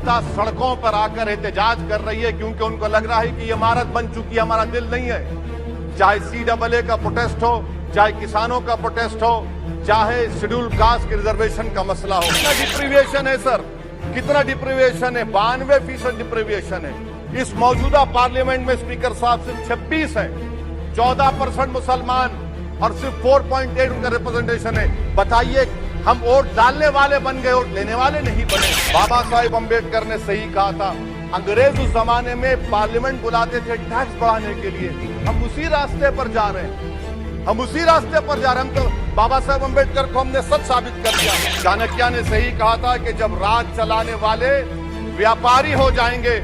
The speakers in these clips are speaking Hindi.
जनता सड़कों पर आकर एहतजाज कर रही है क्योंकि उनको लग रहा है कि ये इमारत बन चुकी है, हमारा दिल नहीं है। चाहे CAA का प्रोटेस्ट हो, चाहे किसानों का प्रोटेस्ट हो, चाहे शेड्यूल कास्ट के रिजर्वेशन का मसला हो। कितना डिप्रीविएशन है सर, कितना डिप्रीविएशन है? 92% डिप्रीविएशन है। इस मौजूदा पार्लियामेंट में स्पीकर साहब सिर्फ 26 है, 14% मुसलमान और सिर्फ 4.8 उनका रिप्रेजेंटेशन है। बताइए, हम वोट डालने वाले बन गए, वोट लेने वाले नहीं बने। बाबा साहेब अम्बेडकर ने सही कहा था, अंग्रेज उस जमाने में पार्लियामेंट बुलाते थे टैक्स बढ़ाने के लिए। हम उसी रास्ते पर जा रहे हैं, हम उसी रास्ते पर जा रहे हैं। हम तो बाबा साहेब अम्बेडकर को हमने सच साबित कर दिया। चाणक्य ने सही कहा था कि जब राज चलाने वाले व्यापारी हो जाएंगे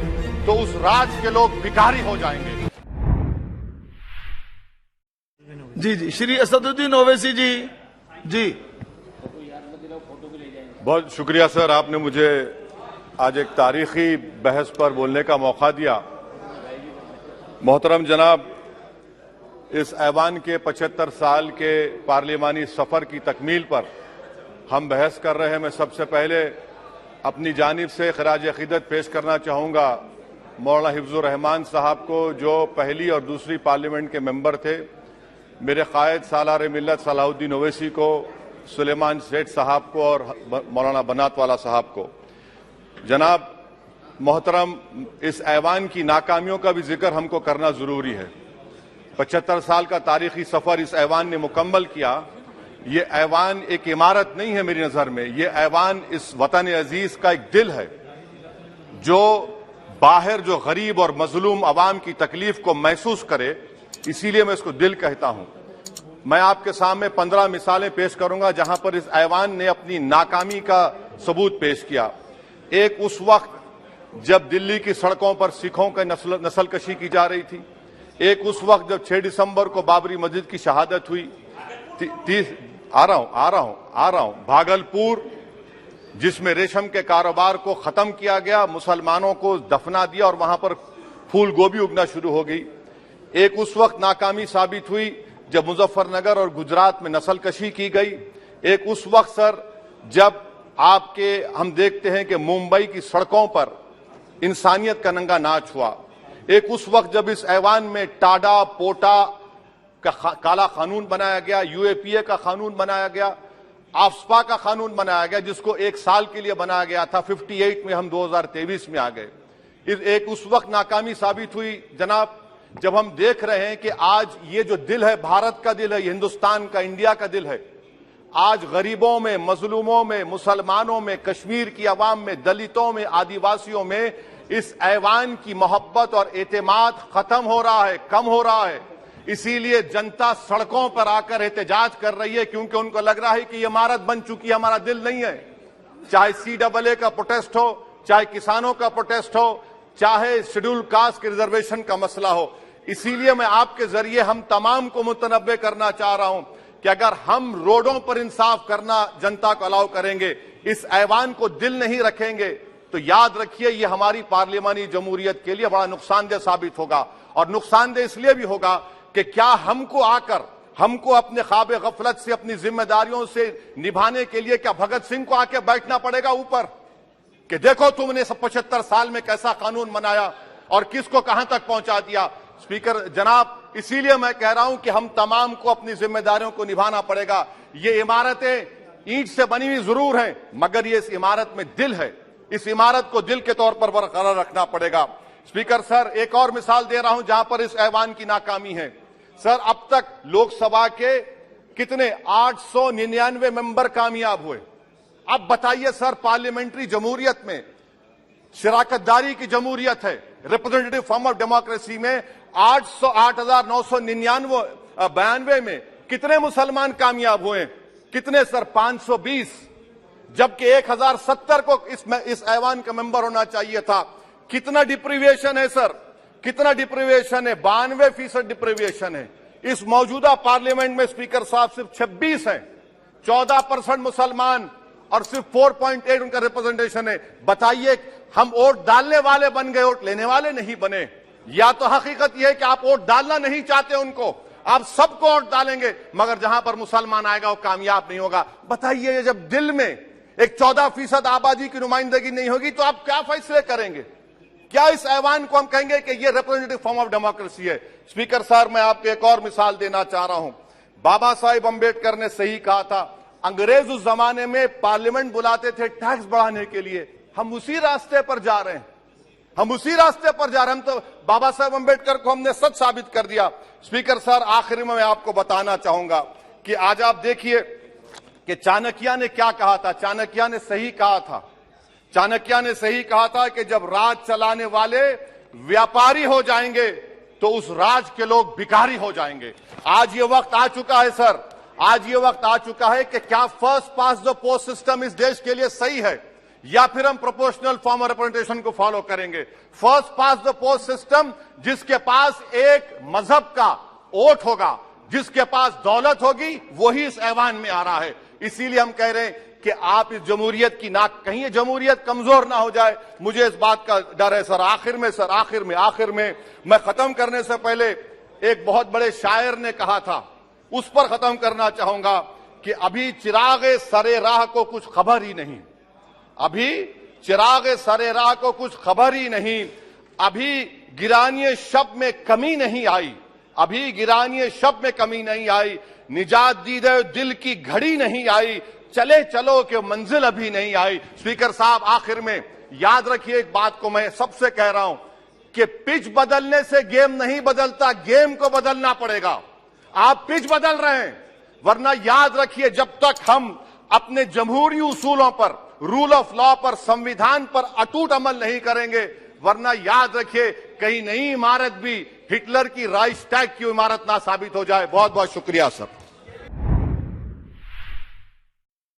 तो उस राज के लोग भिखारी हो जाएंगे। जी, श्री असदुद्दीन ओवैसी जी। बहुत शुक्रिया सर, आपने मुझे आज एक तारीखी बहस पर बोलने का मौका दिया। मोहतरम जनाब, इस ऐवान के 75 साल के पार्लियामानी सफर की तकमील पर हम बहस कर रहे हैं। मैं सबसे पहले अपनी जानिब से खराज अकीदत पेश करना चाहूंगा मौलाना हिफ्जुर रहमान साहब को, जो पहली और दूसरी पार्लियामेंट के मेंबर थे, मेरे कायद सालार मिल्लत सलाहुद्दीन ओवैसी को, सुलेमान सेठ साहब को और मौलाना बनातवाला साहब को। जनाब मोहतरम, इस ऐवान की नाकामियों का भी जिक्र हमको करना जरूरी है। 75 साल का तारीखी सफर इस ऐवान ने मुकम्मल किया। ये ऐवान एक इमारत नहीं है मेरी नजर में, ये ऐवान इस वतन अजीज का एक दिल है, जो बाहर जो गरीब और मजलूम अवाम की तकलीफ को महसूस करे, इसीलिए मैं इसको दिल कहता हूं। मैं आपके सामने 15 मिसालें पेश करूंगा जहां पर इस ऐवान ने अपनी नाकामी का सबूत पेश किया। एक उस वक्त जब दिल्ली की सड़कों पर सिखों की नस्लकशी की जा रही थी। एक उस वक्त जब 6 दिसंबर को बाबरी मस्जिद की शहादत हुई। आ रहा हूं भागलपुर, जिसमें रेशम के कारोबार को खत्म किया गया, मुसलमानों को दफना दिया और वहां पर फूल गोभी उगना शुरू हो गई। एक उस वक्त नाकामी साबित हुई जब मुजफ्फरनगर और गुजरात में नस्लकशी की गई। एक उस वक्त सर जब हम देखते हैं कि मुंबई की सड़कों पर इंसानियत का नंगा नाच हुआ। एक उस वक्त जब इस ऐवान में टाडा पोटा का काला कानून बनाया गया, UAPA का कानून बनाया गया, आफ्सपा का कानून बनाया गया, जिसको 1 साल के लिए बनाया गया था। 58 में हम 2023 में आ गए। एक उस वक्त नाकामी साबित हुई जनाब, जब हम देख रहे हैं कि आज ये जो दिल है, भारत का दिल है, हिंदुस्तान का, इंडिया का दिल है, आज गरीबों में, मजलूमों में, मुसलमानों में, कश्मीर की आवाम में, दलितों में, आदिवासियों में इस ऐवान की मोहब्बत और एतमाद खत्म हो रहा है, कम हो रहा है। इसीलिए जनता सड़कों पर आकर एहतजाज कर रही है क्योंकि उनको लग रहा है कि ये इमारत बन चुकी है, हमारा दिल नहीं है। चाहे CAA का प्रोटेस्ट हो, चाहे किसानों का प्रोटेस्ट हो, चाहे शेड्यूल कास्ट के रिजर्वेशन का मसला हो। इसीलिए मैं आपके जरिए हम तमाम को मुतनब्बे करना चाह रहा हूं कि अगर हम रोडों पर इंसाफ करना जनता को अलाउ करेंगे, इस ऐवान को दिल नहीं रखेंगे, तो याद रखिए ये हमारी पार्लियामानी जमहूरियत के लिए बड़ा नुकसानदेह साबित होगा। और नुकसानदेह इसलिए भी होगा कि क्या हमको अपने ख्वाब गफलत से, अपनी जिम्मेदारियों से निभाने के लिए क्या भगत सिंह को आके बैठना पड़ेगा ऊपर कि देखो तुमने 75 साल में कैसा कानून बनाया और किसको कहां तक पहुंचा दिया। स्पीकर जनाब, इसीलिए मैं कह रहा हूं कि हम तमाम को अपनी जिम्मेदारियों को निभाना पड़ेगा। ये इमारतें ईंट से बनी हुई जरूर हैं, मगर ये इस इमारत में दिल है। इस इमारत को दिल के तौर पर बरकरार रखना पड़ेगा। स्पीकर सर, एक और मिसाल दे रहा हूं जहां पर इस ऐवान की नाकामी है। सर, अब तक लोकसभा के कितने 899 मेंबर कामयाब हुए। अब बताइए सर, पार्लियामेंट्री जमहूरियत में शराकतदारी की जमहूरियत है, रिप्रेजेंटेटिव फॉर्म ऑफ डेमोक्रेसी में 8,992 में कितने मुसलमान कामयाब हुए? कितने सर? 520, जबकि 1070 को इस ऐवान का मेंबर होना चाहिए था। कितना डिप्रीविएशन है सर, कितना डिप्रीविएशन है? 92% डिप्रीविएशन है। इस मौजूदा पार्लियामेंट में स्पीकर साहब सिर्फ 26 हैं, 14% मुसलमान और सिर्फ 4.8 उनका रिप्रेजेंटेशन है। बताइए, हम वोट डालने वाले बन गए, वोट लेने वाले नहीं बने। या तो हकीकत यह है कि आप वोट डालना नहीं चाहते उनको, आप सबको वोट डालेंगे, मगर जहां पर मुसलमान आएगा वो कामयाब नहीं होगा। बताइए, जब दिल में एक 14% आबादी की नुमाइंदगी नहीं होगी तो आप क्या फैसले करेंगे? क्या इस ऐवान को हम कहेंगे कि ये रिप्रेजेंटेटिव फॉर्म ऑफ डेमोक्रेसी है? स्पीकर साहब, मैं आपको एक और मिसाल देना चाह रहा हूं। बाबा साहिब अंबेडकर ने सही कहा था, अंग्रेज उस जमाने में पार्लियामेंट बुलाते थे टैक्स बढ़ाने के लिए। हम उसी रास्ते पर जा रहे हैं, हम उसी रास्ते पर जा रहे हैं। हम तो बाबा साहब अंबेडकर को हमने सच साबित कर दिया। स्पीकर साहब, आखिर में मैं आपको बताना चाहूंगा कि आज आप देखिए कि चाणक्य ने क्या कहा था। चाणक्य ने सही कहा था। चाणक्य ने सही कहा था कि जब राज चलाने वाले व्यापारी हो जाएंगे तो उस राज के लोग भिखारी हो जाएंगे। आज ये वक्त आ चुका है सर, आज ये वक्त आ चुका है कि क्या first pass the post system इस देश के लिए सही है या फिर हम प्रोपोर्शनल फॉर्म ऑफ रिप्रेजेंटेशन को फॉलो करेंगे। First pass the post system, जिसके पास एक मजहब का वोट होगा, जिसके पास दौलत होगी, वही इस ऐवान में आ रहा है। इसीलिए हम कह रहे हैं कि आप इस जमहूरियत की नाक, कहीं ये जमहूरियत कमजोर ना हो जाए, मुझे इस बात का डर है सर। आखिर में मैं खत्म करने से पहले एक बहुत बड़े शायर ने कहा था, उस पर खत्म करना चाहूंगा कि अभी चिरागे सरे राह को कुछ खबर ही नहीं, अभी चिरागे सरे राह को कुछ खबर ही नहीं, अभी गिरानिए शब में कमी नहीं आई, अभी गिरानिए शब में कमी नहीं आई, निजात दीदे दिल की घड़ी नहीं आई, चले चलो कि मंजिल अभी नहीं आई। स्पीकर साहब, आखिर में याद रखिए एक बात को मैं सबसे कह रहा हूं कि पिच बदलने से गेम नहीं बदलता, गेम को बदलना पड़ेगा। आप पिच बदल रहे हैं, वरना याद रखिए जब तक हम अपने जमहूरी उसूलों पर, रूल ऑफ लॉ पर, संविधान पर अटूट अमल नहीं करेंगे, वरना याद रखिए कहीं नई इमारत भी हिटलर की राइक्सटैग की इमारत ना साबित हो जाए। बहुत बहुत शुक्रिया सर।